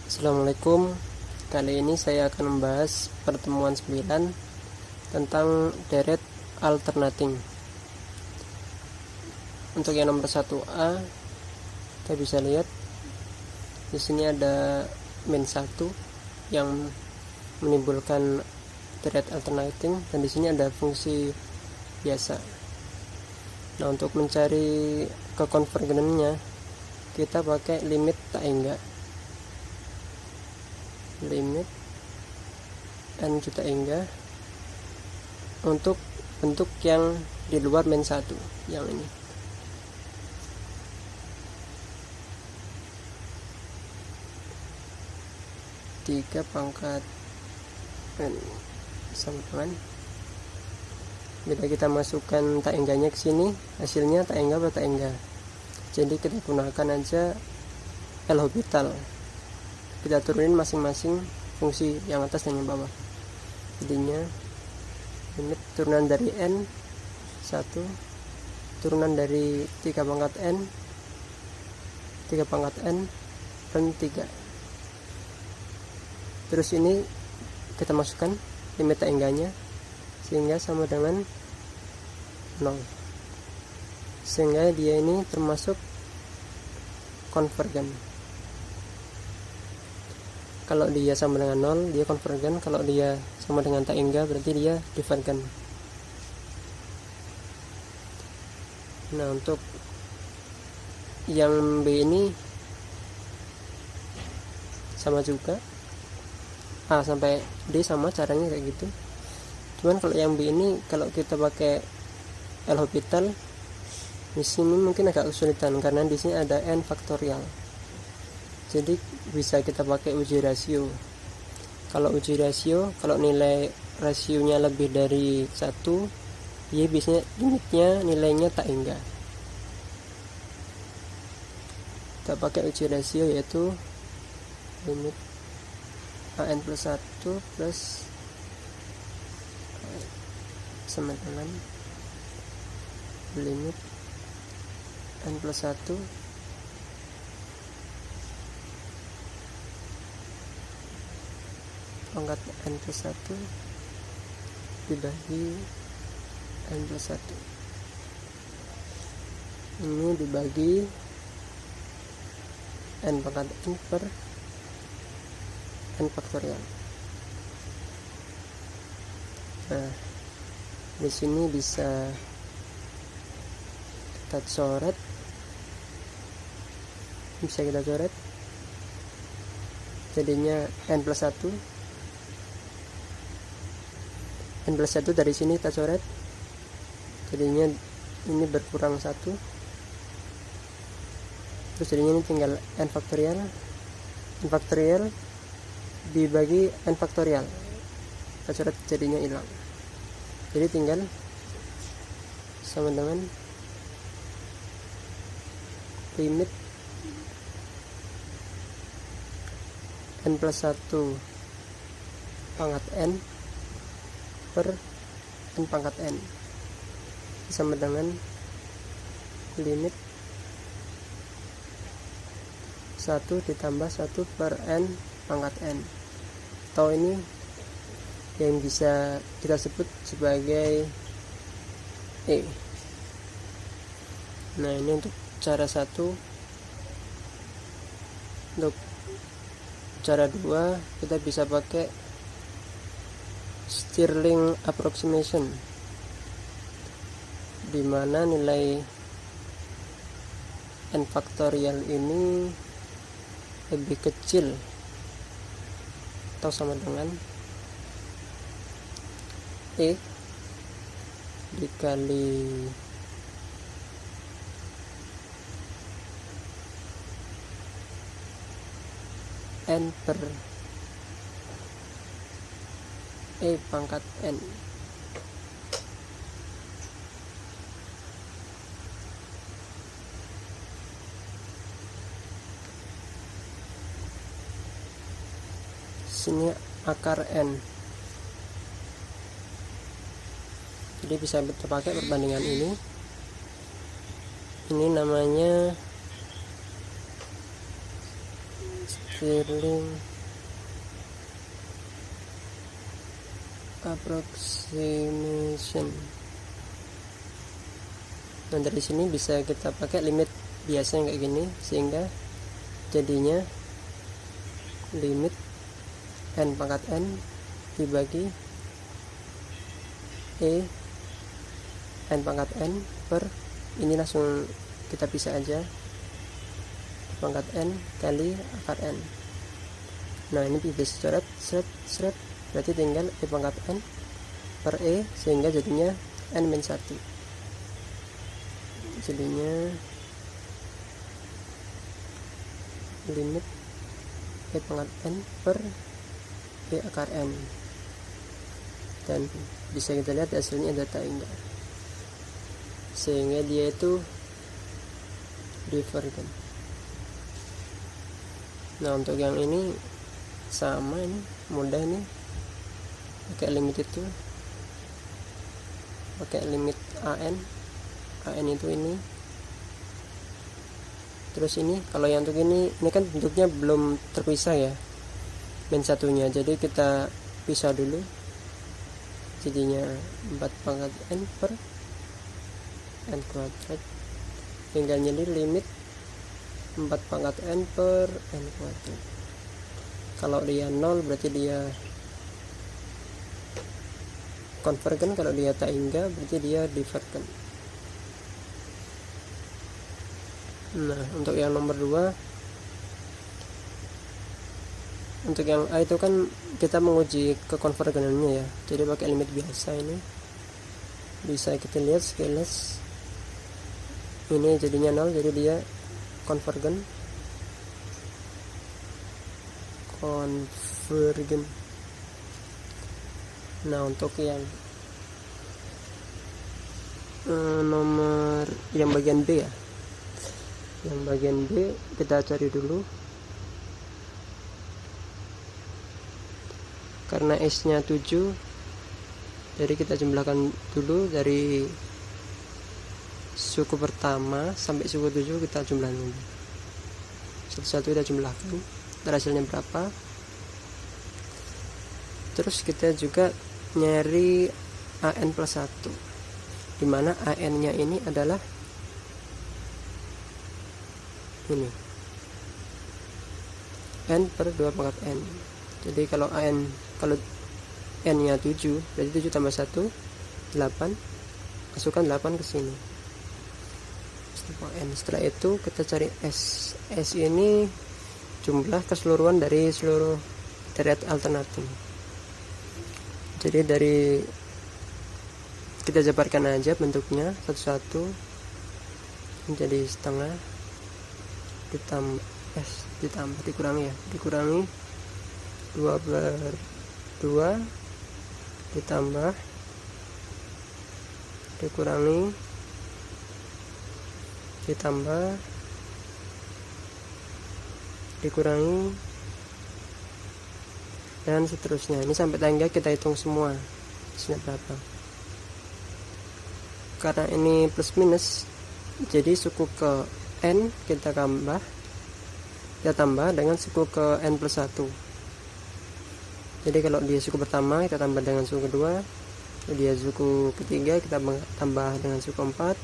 Assalamualaikum. Kali ini saya akan membahas pertemuan 9 tentang deret alternating. Untuk yang nomor 1A, kita bisa lihat di sini ada min 1 yang menimbulkan deret alternating, dan di sini ada fungsi biasa. Nah, untuk mencari kekonvergenannya kita pakai limit tak hingga. Limit n juta hingga untuk bentuk yang di luar min 1 yang ini. Tiga pangkat n sama dengan, bila kita masukkan tak hingganya ke sini, hasilnya tak hingga atau tak hingga. Jadi kita gunakan aja L'Hopital. Kita turunin masing-masing fungsi yang atas dan yang bawah. Jadinya limit turunan dari n 1, turunan dari 3 pangkat n dan 3. Terus ini kita masukkan limit tak hingganya sehingga sama dengan 0, sehingga dia ini termasuk konvergen. Kalau dia sama dengan 0 dia konvergen, kalau dia sama dengan tak hingga berarti dia divergen. Nah, untuk yang B ini sama juga, A sampai D sama caranya kayak gitu. Cuman kalau yang B ini kalau kita pakai L'Hopital di sini mungkin agak kesulitan karena di sini ada n faktorial. Jadi bisa kita pakai uji rasio. Kalau uji rasio, kalau nilai rasionya lebih dari 1, dia biasanya limitnya nilainya tak hingga. Kita pakai uji rasio yaitu limit an plus 1 plus sama dengan limit n plus 1 pangkat n plus 1 dibagi n plus 1. Ini dibagi n pangkat n per n faktorial. Nah, di sini bisa kita coret, jadinya n plus 1. N plus 1 dari sini kita coret, jadinya ini berkurang 1, terus jadinya ini tinggal n faktorial dibagi n faktorial, kita coret jadinya hilang, jadi tinggal sama dengan limit n plus 1 pangkat n per n pangkat n sama dengan limit 1 ditambah 1 per n pangkat n, atau ini yang bisa kita sebut sebagai E. Nah, ini untuk cara 1. Untuk cara 2 kita bisa pakai Stirling approximation, di mana nilai n faktorial ini lebih kecil atau sama dengan E dikali n per E pangkat n. Sini akar n. Jadi bisa kita pakai perbandingan ini. Ini namanya Stirling approximation. Nah, dari sini bisa kita pakai limit biasa yang kayak gini, sehingga jadinya limit n pangkat n dibagi n pangkat n per ini, langsung kita pisah aja, pangkat n kali akar n. Nah, ini bisa coret seret, berarti tinggal pangkat n per sehingga jadinya n-1, jadinya limit pangkat n per akar n, dan bisa kita lihat hasilnya ada tak enggak, sehingga dia itu divergen. Nah, untuk yang ini sama, ini mudah, ini pakai limit itu, pakai limit an itu ini. Terus ini kalau yang untuk ini kan bentuknya belum terpisah ya, min satunya, jadi kita pisah dulu, jadinya 4 pangkat n per n kuadrat, tinggal nyari limit 4 pangkat n per n kuadrat. Kalau dia 0 berarti dia konvergen, kalau dia tak hingga berarti dia divergen. Nah, untuk yang nomor 2, untuk yang A itu kan kita menguji kekonvergenannya ya, jadi pakai limit biasa. Ini bisa kita lihat sekilas, ini jadinya 0, jadi dia konvergen. Nah, untuk yang nomor yang bagian B ya, yang bagian B kita cari dulu, karena S nya 7, jadi kita jumlahkan dulu dari suku pertama sampai suku 7, kita jumlahkan dulu satu-satu, kita jumlahkan hasilnya berapa. Terus kita juga nyari an plus 1, dimana an nya ini adalah ini n per 2 pangkat n. Jadi kalau n nya 7, berarti 7 tambah 1 8, masukkan 8 ke sini. Setelah itu kita cari s ini jumlah keseluruhan dari seluruh alternatif. Jadi dari kita jabarkan aja bentuknya satu-satu, menjadi setengah ditambah dikurangi 2 per 2 ditambah dikurangi ditambah dikurangi, dan seterusnya. Ini sampai tangga kita hitung semua hasilnya berapa. Karena ini plus minus, jadi suku ke n kita tambah dengan suku ke n plus 1. Jadi kalau dia suku pertama kita tambah dengan suku kedua, dia suku ketiga kita tambah dengan suku 4,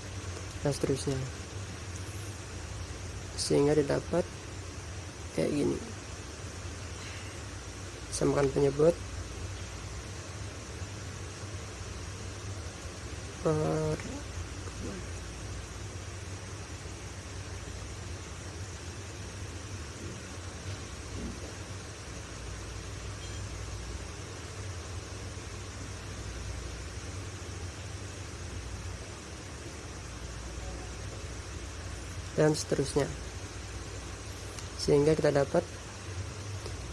dan seterusnya, sehingga didapat kayak gini. Samakan penyebut per dan seterusnya, sehingga kita dapat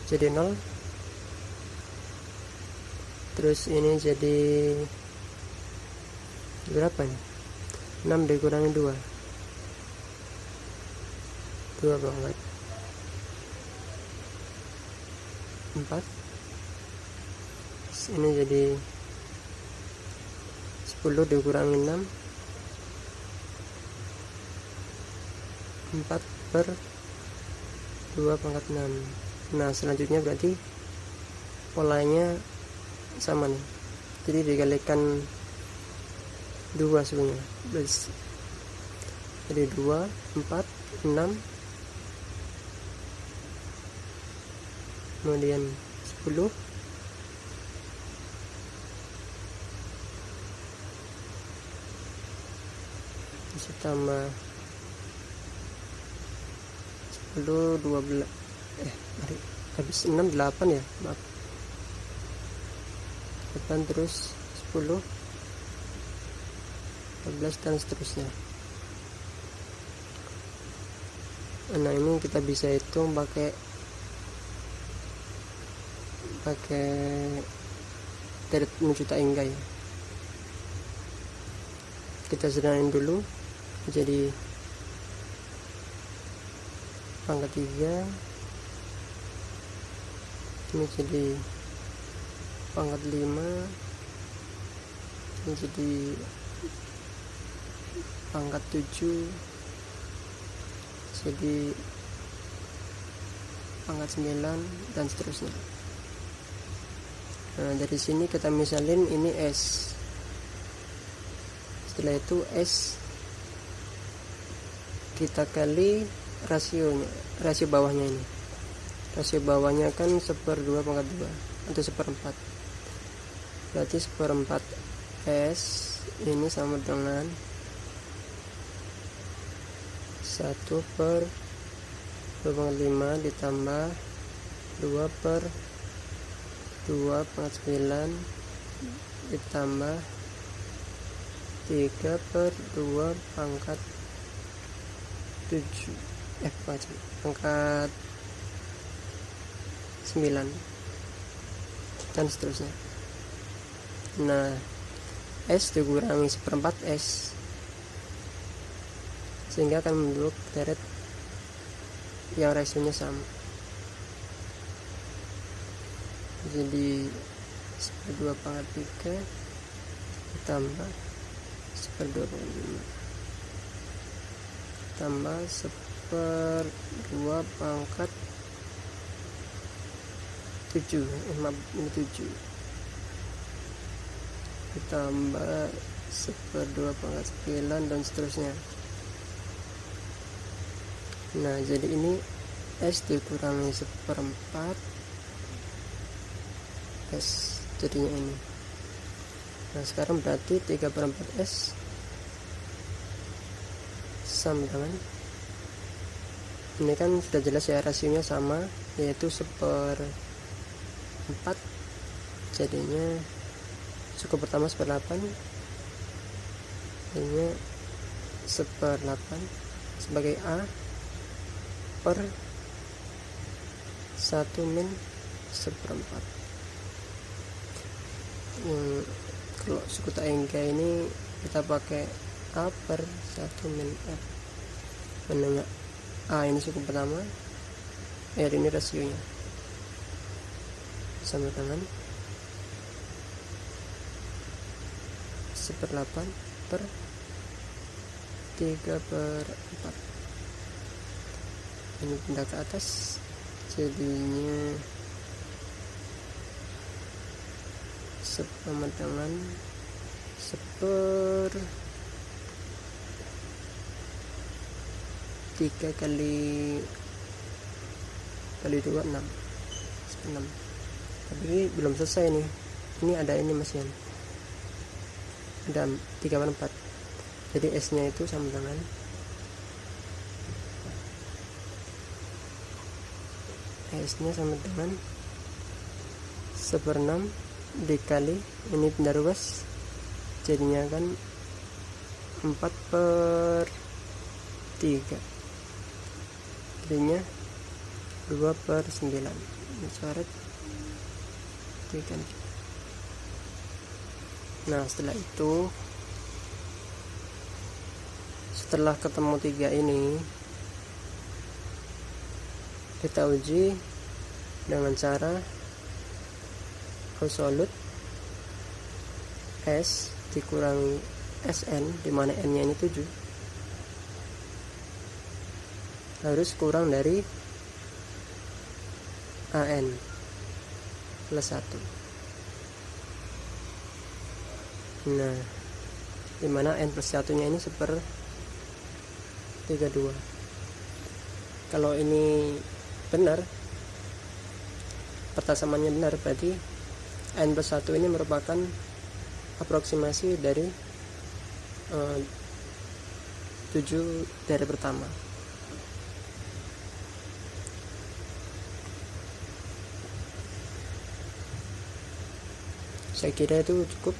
jadi 0. Terus ini jadi berapa nih? 6 dikurangi 2 banget 4. Ini jadi 10 dikurangi 6, 4 per 2 pangkat 6. Nah selanjutnya berarti polanya sama nih, jadi dikalikan 2 sebenarnya, jadi 2, 4, 6, kemudian 10, bisa tambah 10, 12, habis 6, 8 ya, maaf, 8 terus 10, 14 dan seterusnya. Nah ini kita bisa hitung pakai dari menjuta hingga ya. Kita sederhanain dulu, jadi pangkat 3 ini jadi pangkat 5, ini jadi pangkat 7, jadi pangkat 9 dan seterusnya. Nah dari sini kita misalin ini S, setelah itu S kita kali rasio bawahnya ini. Rasio bawahnya kan 1/2 pangkat 2 atau 1/4, berarti 1/4 S ini sama dengan 1/2 pangkat 5 ditambah 2/2 pangkat 9 ditambah 3/2 pangkat 7 pangkat 9 dan seterusnya. Nah S dikurangi 1/4 S sehingga akan membentuk deret yang rasionya sama, jadi 1/2 pangkat 3 ditambah 1/2 pangkat 5 tambah 1/2 pangkat 7, ini 7 ditambah 1/2 pangkat 9 dan seterusnya. Nah jadi ini S dikurangi 1/4 S jadinya ini. Nah sekarang berarti 3/4 S sama dengan ini, kan sudah jelas ya rasionya sama, yaitu 1/4, jadinya suku pertama 1/8, jadinya 1/8 sebagai A per 1 min 1/4. Kalau suku tak hingga ini kita pakai A per 1 min R, menengah A ini suku pertama, R ini rasionya, sama dengan 1/8 per 3/4. Ini pindah ke atas, jadinya sama dengan 1/3 kali 2 6, 6. Tapi belum selesai nih, ini ada ini masih ada 3/4, jadi S nya itu sama dengan S nya sama dengan 1/6 dikali ini pindah ruas, jadinya kan 4/3, jadinya 2/9. Ini coret diganti. Nah setelah itu, setelah ketemu 3 ini, kita uji dengan cara absolute S dikurangi Sn, dimana n nya ini 7, harus kurang dari AN plus 1. Nah, dimana N plus 1 nya ini 1/32. Kalau ini benar, pertasamannya benar, berarti N plus 1 ini merupakan aproksimasi dari 7 dari pertama. Saya kira itu cukup.